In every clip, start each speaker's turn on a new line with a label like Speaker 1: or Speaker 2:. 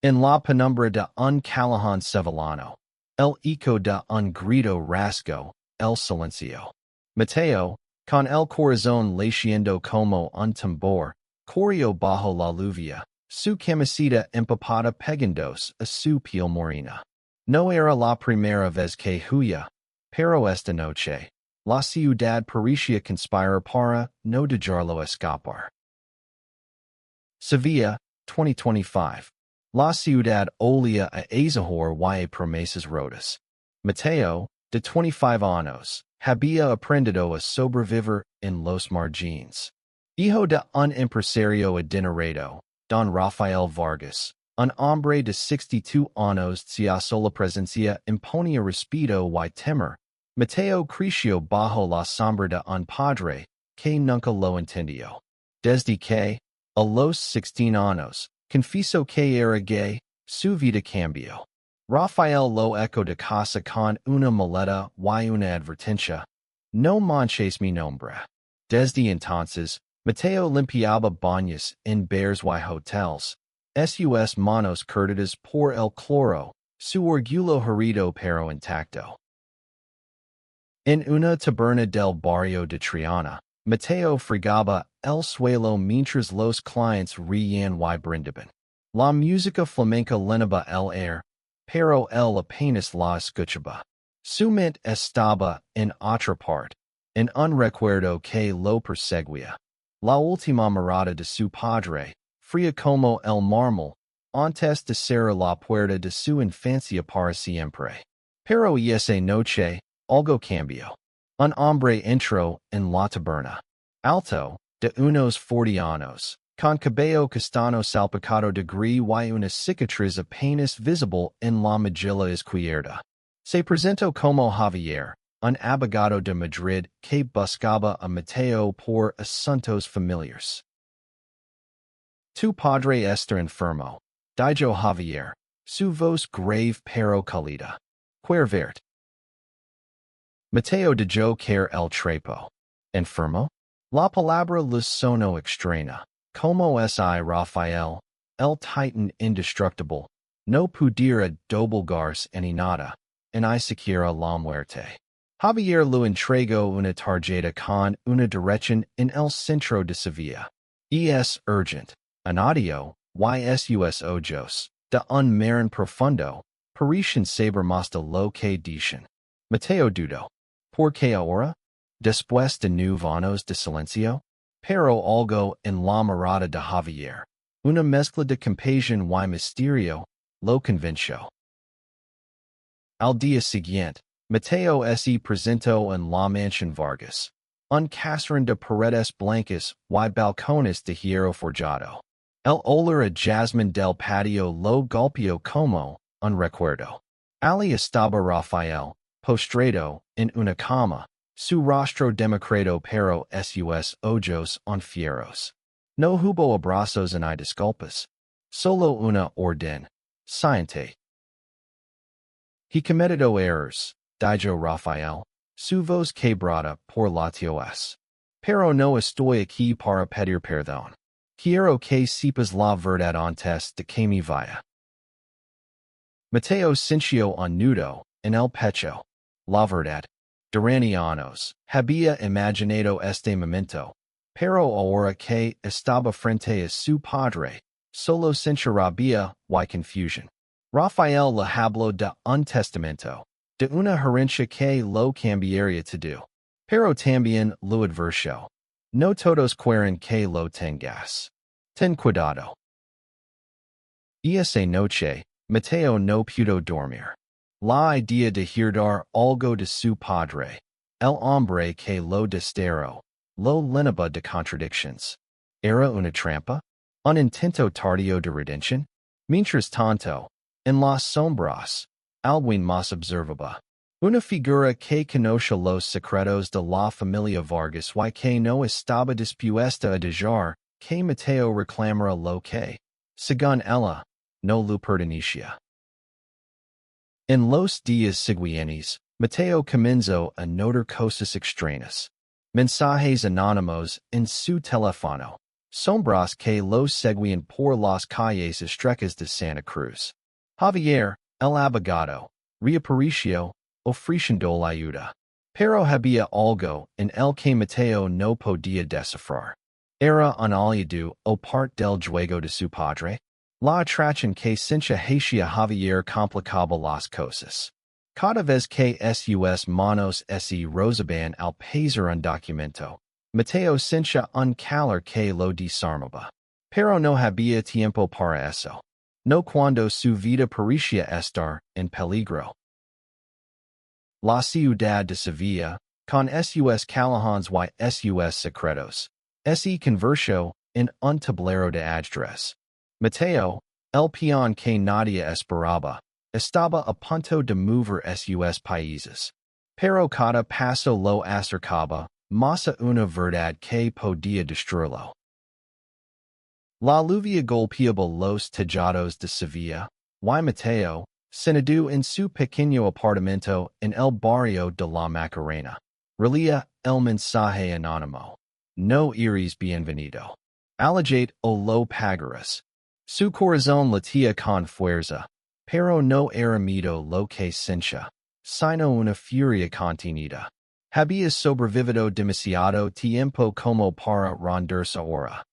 Speaker 1: En la penumbra de un callejón sevillano, el eco de un grito rasgo, el silencio. Mateo, con el corazón latiendo como un tambor, corrió bajo la lluvia, su camiseta empapada pegándose a su piel morena. No era la primera vez que huía, pero esta noche, la ciudad parecía conspirar para no dejarlo escapar. Sevilla, 2025. La ciudad olía a azahar y promesas rotas. Mateo, de 25 años, había aprendido a sobrevivir en los margines. Hijo de un empresario adinerado, Don Rafael Vargas, un hombre de 62 años cuya sola presencia imponía respeto y temor, Mateo creció bajo la sombra de un padre que nunca lo entendió. Desde que, a los 16 años, confesó que era gay, su vida cambió. Rafael lo echó de casa con una maleta y una advertencia. No manches mi nombre. Desde entonces, Mateo limpiaba baños en bares y hotels. Sus manos curtidas por el cloro, su orgullo herido pero intacto. En una taberna del barrio de Triana, Mateo fregaba el suelo mientras los clientes reían y brindaban. La música flamenca llenaba el aire, pero él apenas la escuchaba. Su mente estaba en otra parte, en un recuerdo que lo perseguía. La última mirada de su padre, fría como el mármol, antes de cerrar la puerta de su infancia para siempre. Pero esa noche, algo cambió. Un hombre entró en la taberna. Alto, de unos 40 años, con cabello castaño salpicado de gris y una cicatriz apenas visible en la mejilla izquierda. Se presentó como Javier, un abogado de Madrid que buscaba a Mateo por asuntos familiares. Tu padre está enfermo, dijo Javier, su voz grave pero cálida. Quer verte. Mateo dejó caer el trapo. ¿Enfermo? La palabra le sonó extraña. Como si Rafael, el titan indestructible, no pudiera doblegarse en nada, en ni siquiera la muerte. Javier le entregó una tarjeta con una dirección en el centro de Sevilla. Es urgent. Anadio, sus ojos, de un marron profundo, parecen saber más de lo que dicen. Mateo dudó. ¿Por qué ahora? Después de 9 años de silencio, pero algo en la mirada de Javier, una mezcla de compasión y misterio, lo convenció. Al día siguiente, Mateo se presentó en la mansión Vargas, un caserón de paredes blancas y balcones de hierro forjado. El olor a jasmine del patio lo golpeó como un recuerdo. Ali estaba Rafael, postrado en una cama, su rostro demacrado pero sus ojos fieros. No hubo abrazos ni disculpas. Solo una orden. Siente. He cometido errors, dijo Rafael, su voz quebrada por la tos. Pero no estoy aquí para pedir perdón. Quiero que sepas la verdad antes de que me vaya. Mateo sintió un nudo en el pecho. La verdad. Durante años, había imaginado este momento, pero ahora que estaba frente a su padre, solo sentía rabia y confusión. Rafael le habló de un testamento, de una herencia que lo cambiaría todo. Pero también lo advirtió. No todos quieren que lo tengas. Ten cuidado. Esa noche, Mateo no pudo dormir. La idea de heredar algo de su padre, el hombre que lo desterró, lo llenaba de contradicciones. ¿Era una trampa? ¿Un intento tardío de redención? Mientras tanto, en las sombras, alguien más observaba. Una figura que conoce los secretos de la familia Vargas y que no estaba dispuesta a dejar que Mateo reclamara lo que, según ella, no le pertenecía. En los días siguientes, Mateo comenzó a notar cosas extrañas. Mensajes anónimos en su teléfono. Sombras que los seguían por las calles estrecas de Santa Cruz. Javier, el abogado, reapareció, ofreciendo la ayuda. Pero había algo en el que Mateo no podía descifrar. Era un aliado o parte del juego de su padre. La atracción que sentía hacia Javier complicaba las cosas. Cada vez que sus manos se rozaban al pasar un documento, Mateo sentía un calor que lo desarmaba. Pero no había tiempo para eso. No cuando su vida parecía estar en peligro. La ciudad de Sevilla, con sus callejones y sus secretos, se convirtió en un tablero de ajedrez. Mateo, el peón que nadie esperaba, estaba a punto de mover sus países. Pero cada paso lo acercaba más a una verdad que podía destruirlo. La lluvia golpeaba los tejados de Sevilla, y Mateo, sentado en su pequeño apartamento en el barrio de la Macarena, relía el mensaje anónimo. No eres bienvenido. Alejate o lo pagarás. Su corazón latía con fuerza, pero no era miedo lo que sentía, sino una furia contenida. Había sobrevivido demasiado tiempo como para rendirse ahora.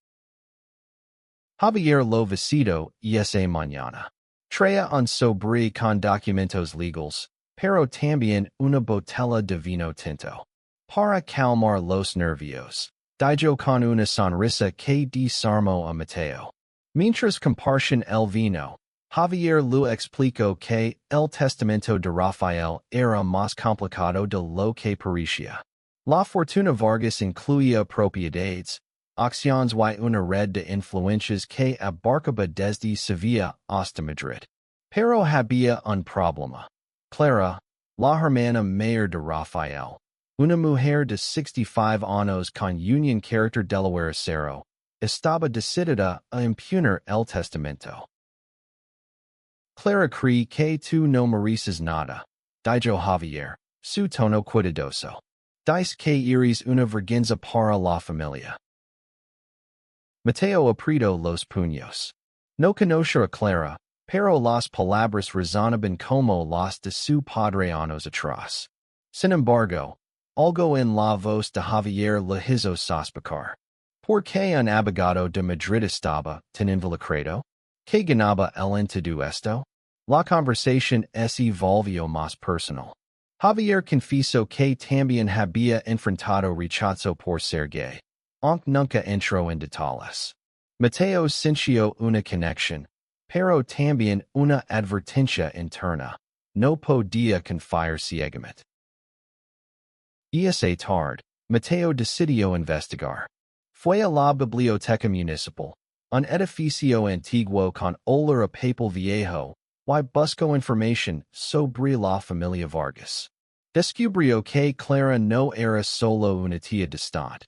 Speaker 1: Javier lo visitó esa mañana. Traía un sobre con documentos legales, pero también una botella de vino tinto. Para calmar los nervios, dijo con una sonrisa que desarmó a Mateo. Mientras compartían el vino, Javier le explicó que el testamento de Rafael era más complicado de lo que parecía. La fortuna Vargas incluía propiedades, acciones y una red de influencias que abarcaba desde Sevilla hasta Madrid. Pero había un problema. Clara, la hermana mayor de Rafael, una mujer de 65 años con un carácter delahuercero, estaba decidida a impugnar el testamento. Clara cree que tú no mereces nada, dijo Javier, su tono cuidadoso. Dice que eres una vergüenza para la familia. Mateo apretó los puños. No conoce a Clara, pero las palabras resonaban como las de su padre años atrás. Sin embargo, algo en la voz de Javier le hizo sospechar. ¿Por qué un abogado de Madrid estaba tan involucrado? ¿Qué ganaba él en todo esto? La conversación se volvió más personal. Javier confesó que también había enfrentado rechazo por ser gay, aunque nunca entró en detalles. Mateo sintió una conexión, pero también una advertencia interna. No podía confiar ciegamente. Esa tarde, Mateo decidió investigar. Fue a la biblioteca municipal, un edificio antiguo con olor a papel viejo, y buscó información sobre la familia Vargas. Descubrió que Clara no era solo una tía distante.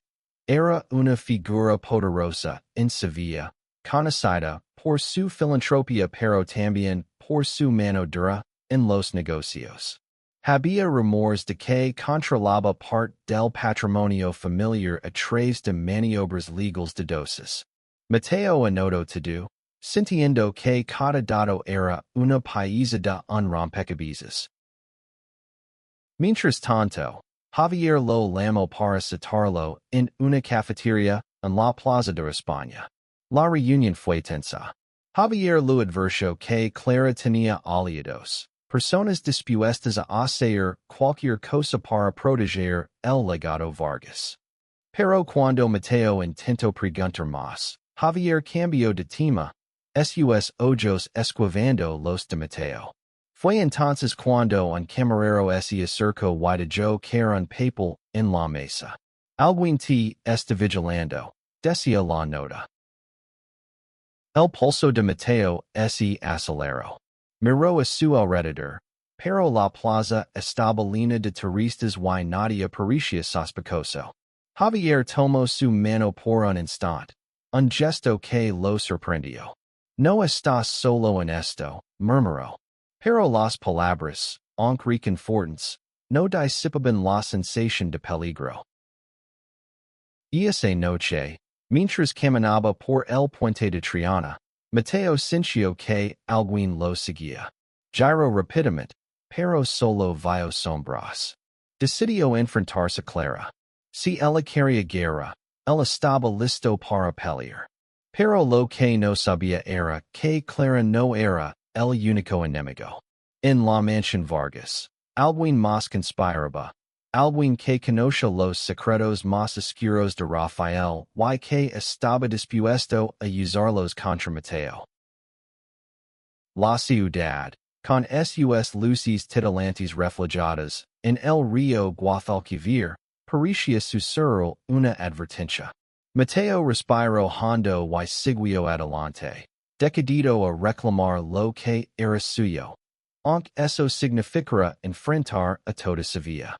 Speaker 1: Era una figura poderosa en Sevilla, conocida por su filantropía pero también por su mano dura en los negocios. Había rumores de que controlaba parte del patrimonio familiar a través de maniobras legales dudosas. Mateo anotó todo, sintiendo que cada dato era una pieza de un rompecabezas. Mientras tanto, Javier lo llamó para citarlo en una cafetería en la Plaza de España. La reunión fue tensa. Javier lo advirtió que Clara tenía aliados, personas dispuestas a hacer cualquier cosa para proteger el legado Vargas. Pero cuando Mateo intentó preguntar más, Javier cambió de tema, sus ojos esquivando los de Mateo. Fue entonces cuando un camarero se acercó y dijo que era un papel en la mesa. Alguien te está vigilando, decía la nota. El pulso de Mateo se aceleró. Miró a su alrededor, pero la plaza estaba llena de turistas y nadie parecía sospechoso. Javier tomó su mano por un instante, un gesto que lo sorprendió. No estás solo en esto, murmuró. Pero las palabras, aunque reconfortantes, no disipaban la sensación de peligro. Esa noche, Mientras caminaba por el puente de Triana, Mateo sintió que alguien lo seguía. Giró rápidamente, pero solo vio sombras. Decidió enfrentarse a Clara. Si ella quería guerra, él estaba listo para pelear. Pero lo que no sabía era que Clara no era el único enemigo. En la mansión Vargas, alguien más conspiraba. Alguien que conoce los secretos más oscuros de Rafael y que estaba dispuesto a usarlos contra Mateo. La ciudad, con sus luces titilantes reflejadas en el río Guadalquivir, parecía susurrar una advertencia. Mateo respiró hondo y siguió adelante, decidido a reclamar lo que era suyo, aunque eso significara enfrentar a toda Sevilla.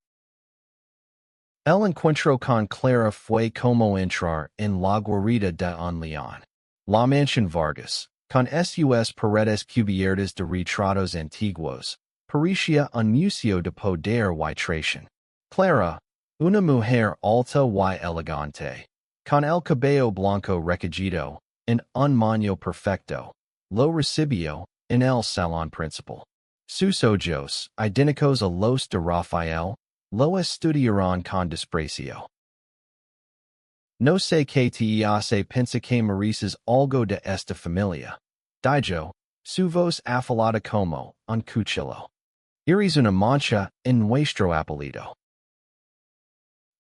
Speaker 1: El encuentro con Clara fue como entrar en la guarida de un león. La mansión Vargas, con sus paredes cubiertas de retratos antiguos, parecía un museo de poder y traición. Clara, una mujer alta y elegante, con el cabello blanco recogido en un moño perfecto, lo recibió en el salón principal. Sus ojos, idénticos a los de Rafael, lo estudiaron con desprecio. No sé qué te hace pensar que mereces algo de esta familia. Dijo, su voz afilada como un cuchillo. Eres una mancha en nuestro apellido.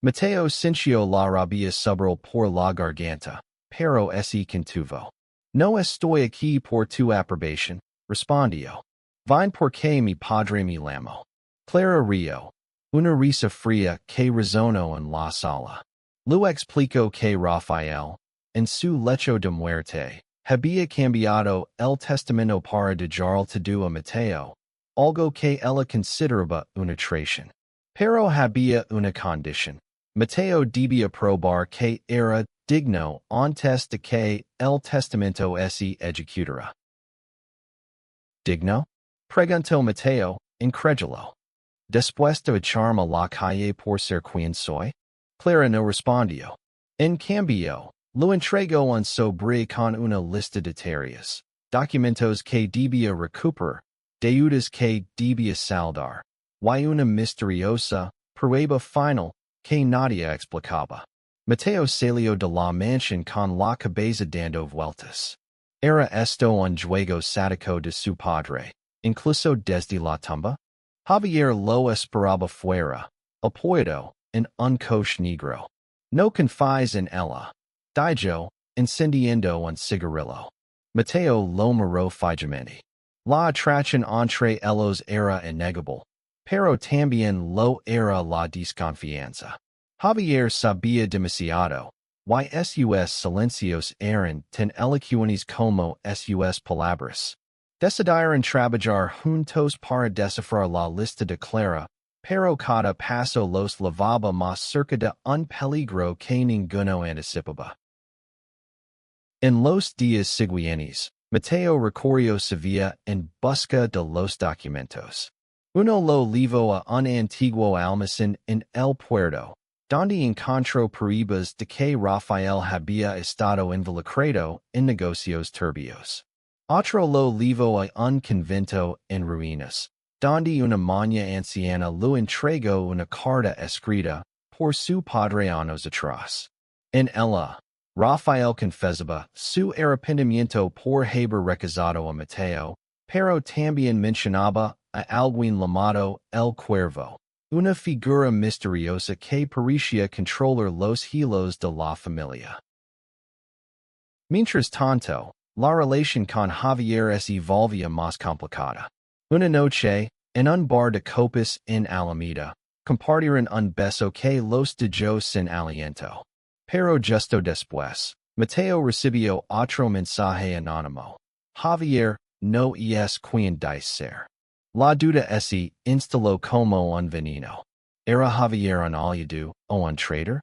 Speaker 1: Mateo sintió la rabia subir por la garganta, pero se contuvo. No estoy aquí por tu aprobación, respondió. Vine porque mi padre me llamó. Clara rió. Una risa fría que resonó en la sala. Lo explicó que Rafael, en su lecho de muerte, había cambiado el testamento para dejar todo a Mateo, algo que ella consideraba una traición. Pero había una condición. Mateo debía probar que era digno antes de que el testamento se ejecutara. ¿Digno? Preguntó Mateo, incrédulo. Después de echarme a la calle por ser quien soy? Clara no respondió. En cambio, lo entregó un sobre con una lista de tareas, documentos que debía recuperar, deudas que debía saldar, y una misteriosa prueba final que nadie explicaba. Mateo salió de la mansión con la cabeza dando vueltas. ¿Era esto un juego sádico de su padre, incluso desde la tumba? Javier lo esperaba fuera, apoyado en un coche negro. No confíes en ella, dijo, encendiendo un cigarrillo. Mateo lo miró fijamente. La atracción entre ellos era innegable, pero también lo era la desconfianza. Javier sabía demasiado, y sus silencios eran tan elocuentes como sus palabras. Decidieron trabajar juntos para descifrar la lista de Clara, pero cada paso los llevaba más cerca de un peligro que ninguno anticipaba. En los días siguientes, Mateo recorrió Sevilla en busca de los documentos. Uno lo llevó a un antiguo almacén en el puerto, donde encontró pruebas de que Rafael había estado involucrado en negocios turbios. Otro lo llevó a un convento en ruinas, donde una monja anciana lo entregó una carta escrita por su padre años atrás. En ella, Rafael confesaba su arrepentimiento por haber rechazado a Mateo, pero también mencionaba a alguien llamado el Cuervo, una figura misteriosa que parecía controlar los hilos de la familia. Mientras tanto, la relación con Javier se volvía más complicada. Una noche, en un bar de copas en Alameda, compartieron un beso que los dejó sin aliento. Pero justo después, Mateo recibió otro mensaje anónimo. Javier no es quien dice ser. La duda se instaló como un veneno. ¿Era Javier un aliado o un traitor?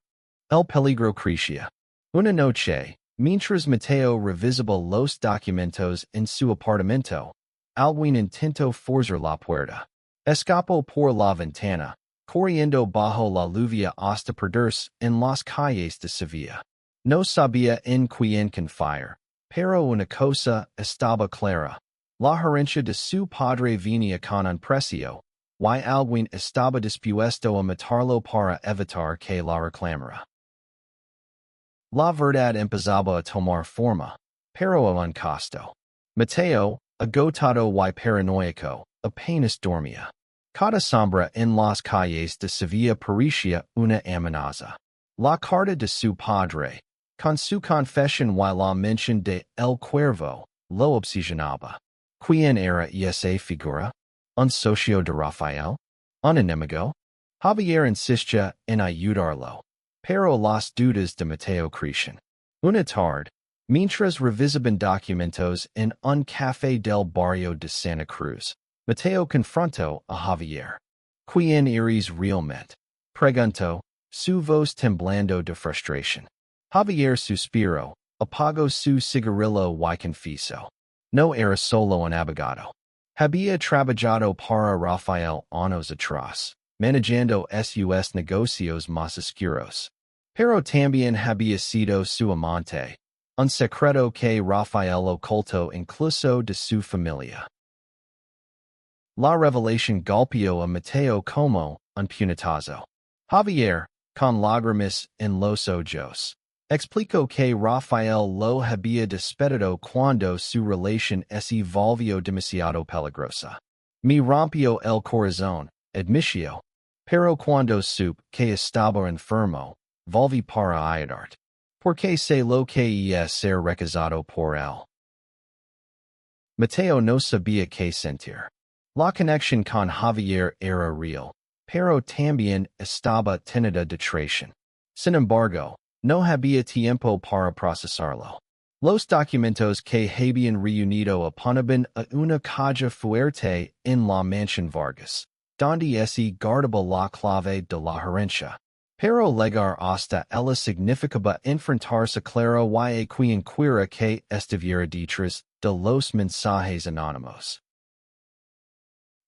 Speaker 1: El peligro crecía. Una noche, mientras Mateo revisaba los documentos en su apartamento, alguien intentó forzar la puerta. Escapó por la ventana, corriendo bajo la lluvia hasta perderse en las calles de Sevilla. No sabía en quién confiar, pero una cosa estaba clara. La herencia de su padre venía con un precio, y alguien estaba dispuesto a matarlo para evitar que la reclamara. La verdad empezaba a tomar forma, pero a un costo. Mateo, agotado y paranoico, apenas dormía. Cada sombra en las calles de Sevilla parecía una amenaza. La carta de su padre, con su confesión y la mención de El Cuervo, lo obsesionaba. ¿Quién era esa figura? ¿Un socio de Rafael? ¿Un enemigo? Javier insistía en ayudarlo, pero las dudas de Mateo crecían. Una tarde, mientras revisaban documentos en un café del barrio de Santa Cruz, Mateo confrontó a Javier. ¿Quién eres realmente? Preguntó, su voz temblando de frustración. Javier suspiró, apagó su cigarrillo y confesó. No era solo un abogado. Había trabajado para Rafael años atrás, manejando sus negocios más oscuros. Pero también había sido su amante, un secreto que Rafael ocultó incluso de su familia. La revelación golpeó a Mateo como un puñetazo. Javier, con lágrimas en los ojos, explicó que Rafael lo había despedido cuando su relación se volvió demasiado peligrosa. Me rompió el corazón, admitió, pero cuando supe que estaba enfermo, volví para ayudarte, porque sé lo que es ser rechazado por él. Mateo no sabía qué sentir. La conexión con Javier era real, pero también estaba tenida de traición. Sin embargo, no había tiempo para procesarlo. Los documentos que habían reunido apuntaban a una caja fuerte en la mansión Vargas, donde se guardaba la clave de la herencia. Pero llegar hasta ella significaba enfrentarse claro y a quien quiera que estuviera detrás de los mensajes anónimos.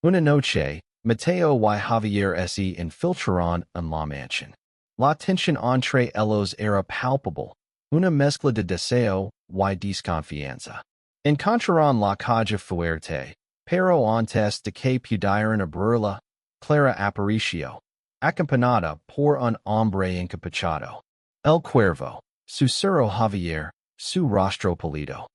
Speaker 1: Una noche, Mateo y Javier se infiltraron en la mansión. La tensión entre ellos era palpable, una mezcla de deseo y desconfianza. Encontraron la caja fuerte, pero antes de que pudieran abrirla, Clara apareció, acompañada por un hombre encapuchado. El Cuervo, susurró Javier, su rostro pálido.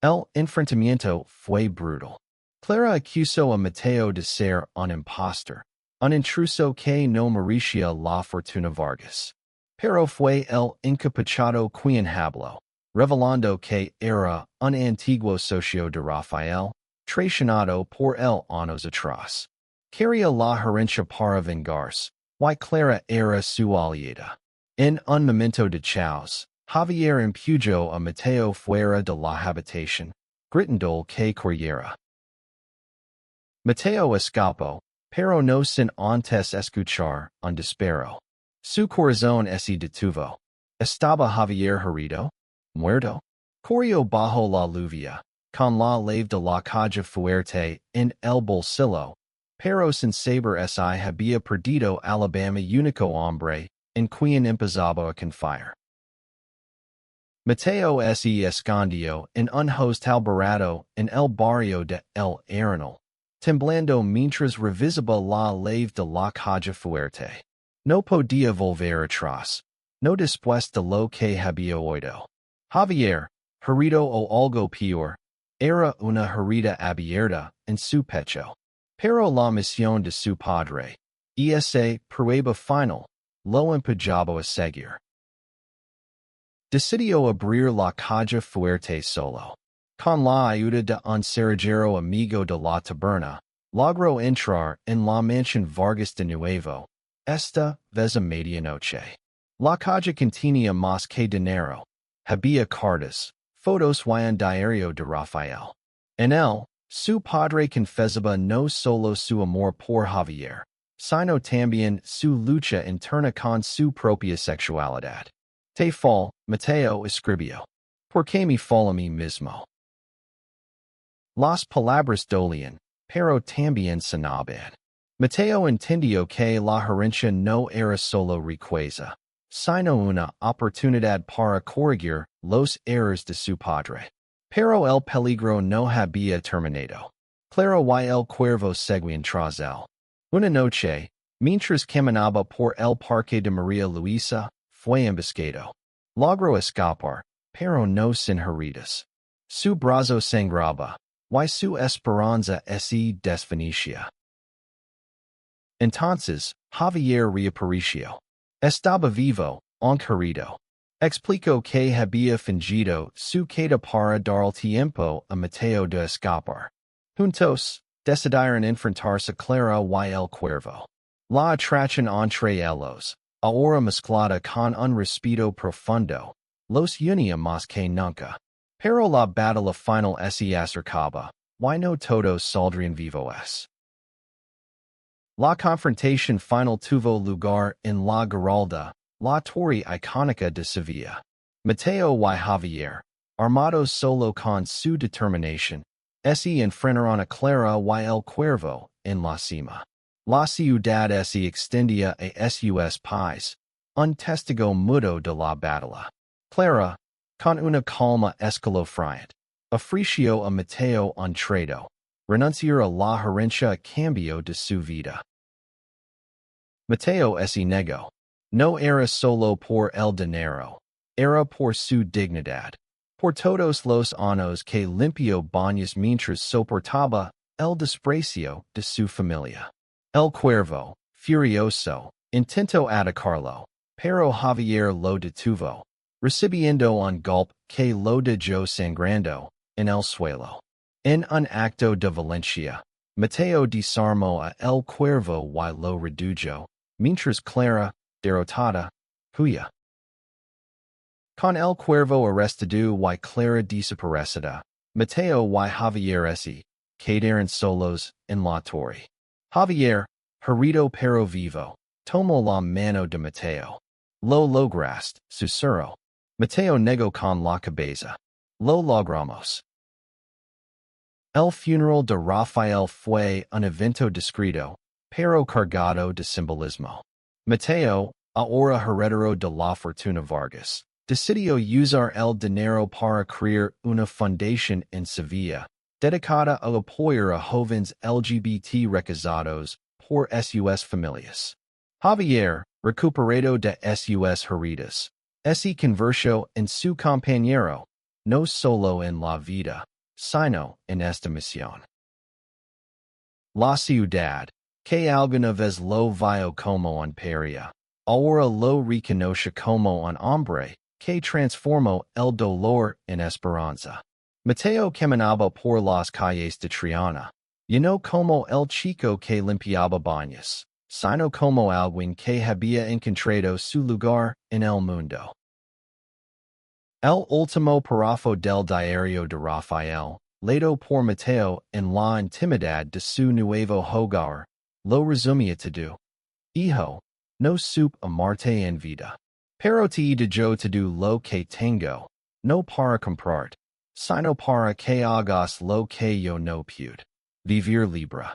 Speaker 1: El enfrentamiento fue brutal. Clara acusó a Mateo de ser un impostor, un intruso que no merecía la fortuna Vargas. Pero fue el encapuchado quien habló, revelando que era un antiguo socio de Rafael, traicionado por él años atrás. Quería la herencia para vengarse, y Clara era su aliada. En un momento de caos, Javier empujó a Mateo fuera de la habitación, gritando que corriera. Mateo escapó, pero no sin antes escuchar un disparo. Su corazón se detuvo. ¿Estaba Javier herido? ¿Muerto? Corrió bajo la lluvia, con la llave de la caja fuerte en el bolsillo, pero sin saber si había perdido Alabama único hombre en quien empezaba a confiar. Mateo se escondió en un hostal barato en el barrio de El Arenal, temblando mientras revisaba la llave de la caja fuerte. No podía volver atrás, no después de lo que había oído. Javier, herido o algo peor, era una herida abierta en su pecho. Pero la misión de su padre, esa prueba final, lo empujaba a seguir. Decidió abrir la caja fuerte solo. Con la ayuda de un cerrajero amigo de la taberna, logró entrar en la mansión Vargas de nuevo, esta vez a medianoche. La caja contenía más que dinero. Había cartas, fotos y un diario de Rafael. En él, su padre confesaba no solo su amor por Javier, sino también su lucha interna con su propia sexualidad. Te fall, Mateo escribió. ¿Por qué me fall a mí mismo? Las palabras dolían, pero también sanaban. Mateo entendió que la herencia no era solo riqueza, sino una oportunidad para corregir los errores de su padre. Pero el peligro no había terminado. Claro y el cuervo seguían tras él. Una noche, mientras caminaba por el parque de María Luisa, fue emboscado. Logró escapar, pero no sin heridas. Su brazo sangraba, y su esperanza se desvanecía. Entonces, Javier reapareció. Estaba vivo, aunque herido. Explicó que había fingido su queda para dar el tiempo a Mateo de escapar. Juntos, decidieron enfrentarse Clara y el cuervo. La atracción entre ellos, ahora mezclada con un respeto profundo, los unía más que nunca. Pero la batalla final se acercaba, y no todos saldrían vivos. La confrontación final tuvo lugar en la Giralda, la torre icónica de Sevilla. Mateo y Javier, armados solo con su determinación, se enfrentaron a Clara y el cuervo en la cima. La ciudad se extendía a sus pies, un testigo mudo de la batalla. Clara, con una calma escalofriante, ofreció a Mateo un trato, renunciar a la herencia a cambio de su vida. Mateo se negó. No era solo por el dinero, era por su dignidad, por todos los años que limpió baños mientras soportaba el desprecio de su familia. El cuervo, furioso, intentó atacarlo, pero Javier lo detuvo, recibiendo un golpe que lo dejó sangrando en el suelo. En un acto de violencia, Mateo desarmó a el cuervo y lo redujo, mientras Clara, derrotada, huía. Con el cuervo arrestado y Clara desaparecida, Mateo y Javier se quedaron solos en la torre. Javier, herido pero vivo, tomó la mano de Mateo. Lo lograste, susurró. Mateo negó con la cabeza. Lo logramos. El funeral de Rafael fue un evento discreto, pero cargado de simbolismo. Mateo, ahora heredero de la fortuna Vargas, decidió usar el dinero para crear una fundación en Sevilla, dedicada a apoyar a jóvenes LGBT rechazados por sus familias. Javier, recuperado de sus heridas, se convirtió en su compañero, no solo en la vida, sino en esta misión. La ciudad, que alguna vez lo vio como un paria, ahora lo reconoce como un hombre que transformó el dolor en esperanza. Mateo caminaba por las calles de Triana, y no como el chico que limpiaba baños, sino como alguien que había encontrado su lugar en el mundo. El último párrafo del diario de Rafael, leído por Mateo en la intimidad de su nuevo hogar, lo resumía todo. Hijo, no supe amarte en vida. Pero te digo todo lo que tengo, no para comprarte, sino para que hagas lo que yo no pude. Vivir libre.